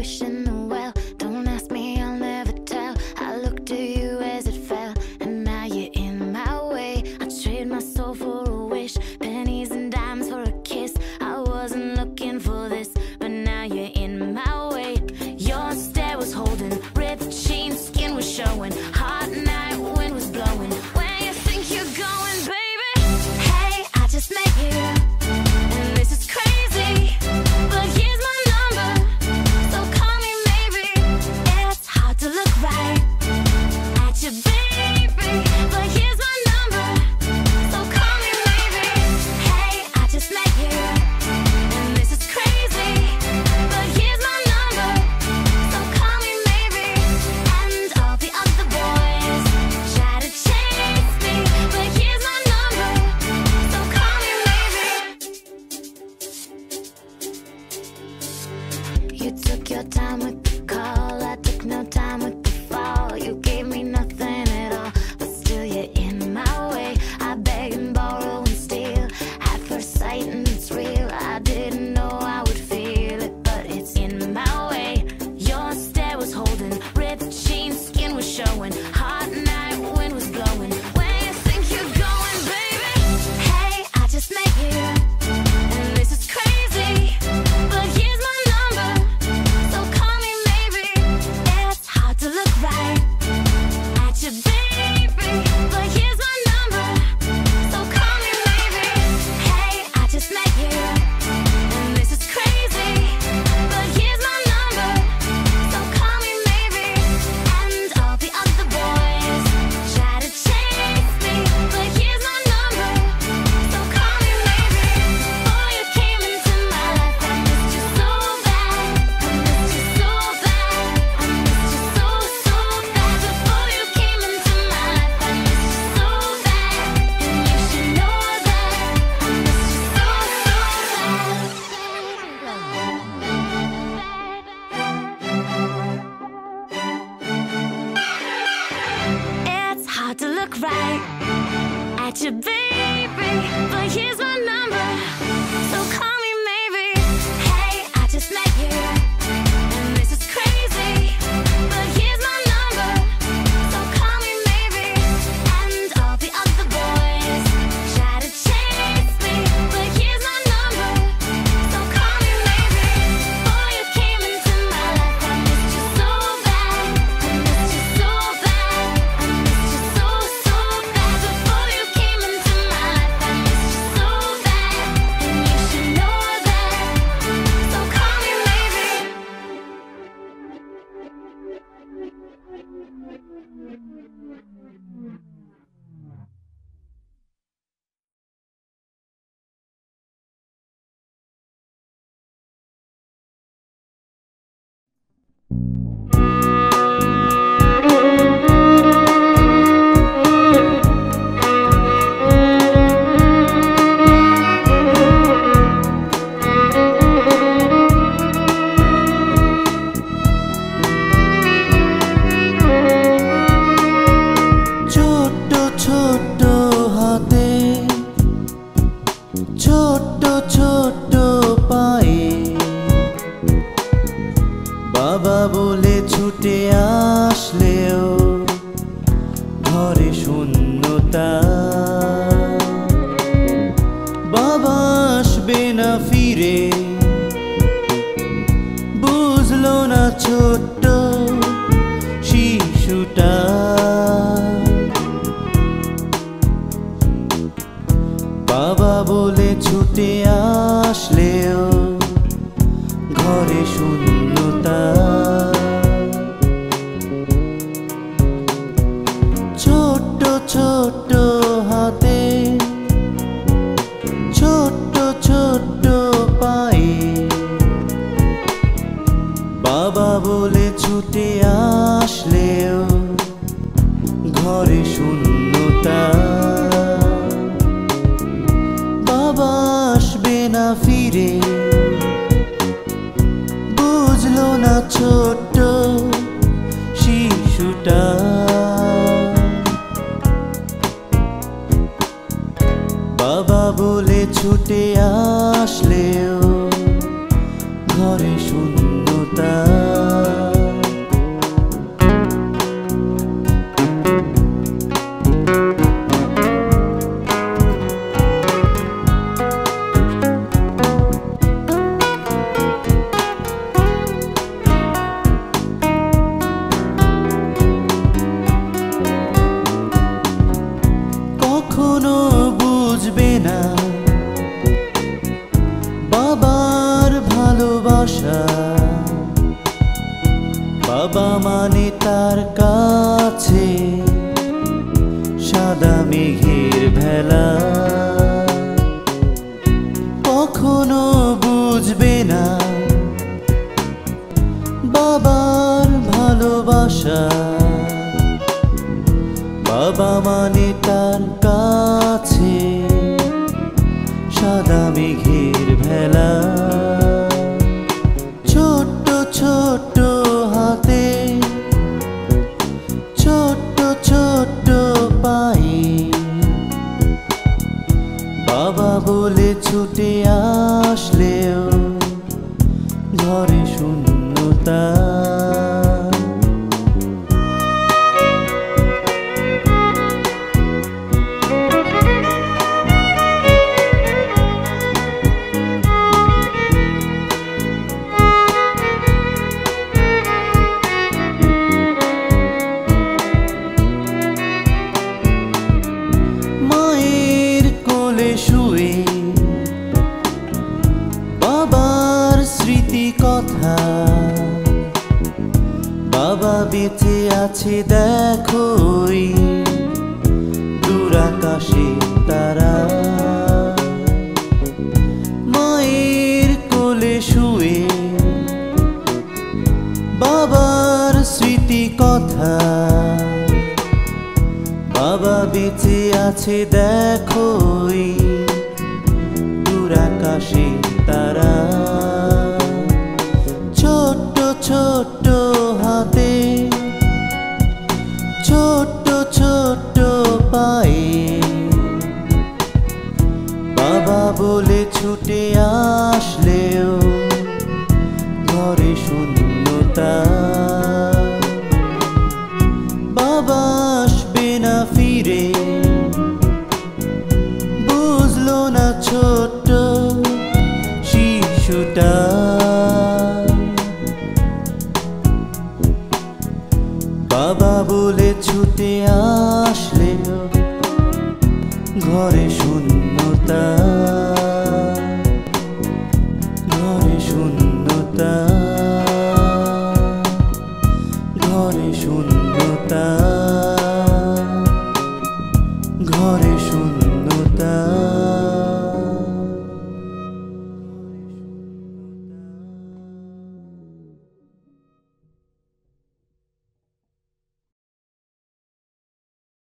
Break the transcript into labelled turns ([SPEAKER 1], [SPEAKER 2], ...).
[SPEAKER 1] wishing well. Don't ask me, I'll never tell. I looked to you as it fell, and now you're in my way. I trade my soul for a wish, pennies and dimes for a kiss. I wasn't looking for this, but now you're in my way. Your stare was holding, ripped jeans, skin was showing. Hot night, wind was blowing. Where you think you're going, baby? Hey, I just met you, and this is crazy, but here's my number, so call me maybe. It's hard to look right at you, baby, but here's my number, so call me maybe. Hey, I just met you, and this is crazy, but here's my number, so call me maybe. And all the other boys try to chase me, but here's my number, so call me maybe. You took your time with the call, I took no time with the fall. You gave me nothing at all, but still you're in my way. I beg and borrow and steal at first sight, and it's real. I didn't know I would feel it, but it's in my way. Your stare was holding, ripped jeans, skin was showing. Hot night, wind was blowing. Where you think you're going, baby? Hey, I just met you, and this is crazy, but here's my number, so call me maybe. It's hard to look right at you, baby, but here's my number, so call me maybe. Hey, I just met you, and this is crazy, but here's my number, so call me maybe. And all the other boys try to chase me, but here's my number, so call me maybe. Before you came into my life, I missed you so bad. I missed you so bad. I missed you so, so bad. Before you came into my life, I missed you so bad. And you should know that I missed you so, bad. It's hard to look right at you, baby, but here's my number, so call me maybe. Hey, I just met you, and this is crazy, but here's my number, so call me maybe. And all the other boys try to chase me, but here's my number, so call me maybe. Before you came into my life, I missed you so bad. I missed you so bad. I missed you so, so bad. Before you came into my life, I missed you so bad. And you should know that, so call me maybe.
[SPEAKER 2] ছোট্ট ছোট্ট হাতে, ছোট্ট ছোট্ট পায়ে, বাবা বলে ছুটে আসলেও ঘরে শূন্যতা। বাবা আসবে না ফিরে, বুঝলো না ছোট্ট শিশুটা। বাবা বলে ছুটে আসলেও ঘরে শূন্যতা। ছোট্ট ছোট্ট হাতে, ছোট্ট ছোট্ট পায়ে, বাবা বলে ছুটে আসলেও ঘরে শূন্যতা। বাবা আসবে না ফিরে, বুঝলো না ছোট্ট শিশুটা। বাবা বলে ছুটে আসলেও ঘরে শূন্যতা। বাবা মানে তার কাছে সাদা মেঘের ভেলা, কখনো বুঝবে না বাবার ভালোবাসা। বাবা মানে তার কাছে সাদা মেঘের ভেলা, ছোট্ট ছোট্ট হাতে ছোট্ট ছোট্ট পায়ে, বাবা বলে ছুটে আসলেও ঘরে শূন্যতা। মায়ের কোলে শুয়ে বাবার স্মৃতি কথা, বাবা বেঁচে আছে দেখো দূর আকাশে তারা। মায়ের কোলে শুয়ে বাবার স্মৃতি কথা, বাবা বেঁচে আছে দেখো দূর আকাশে তারা। ছোট্ট ছোট্ট হাতে ছোট্ট ছোট্ট পায়ে, বাবা বলে ছুটে আসলেও ঘরে শূন্যতা। বাবা আসবে না ফিরে, বুঝলো না ছোট্ট শিশুটা। বাবা বলে ছুটে আসলেও ঘরে শূন্যতা, ঘরে শূন্যতা, ঘরে শূন্যতা, ঘরে শূন্যতা।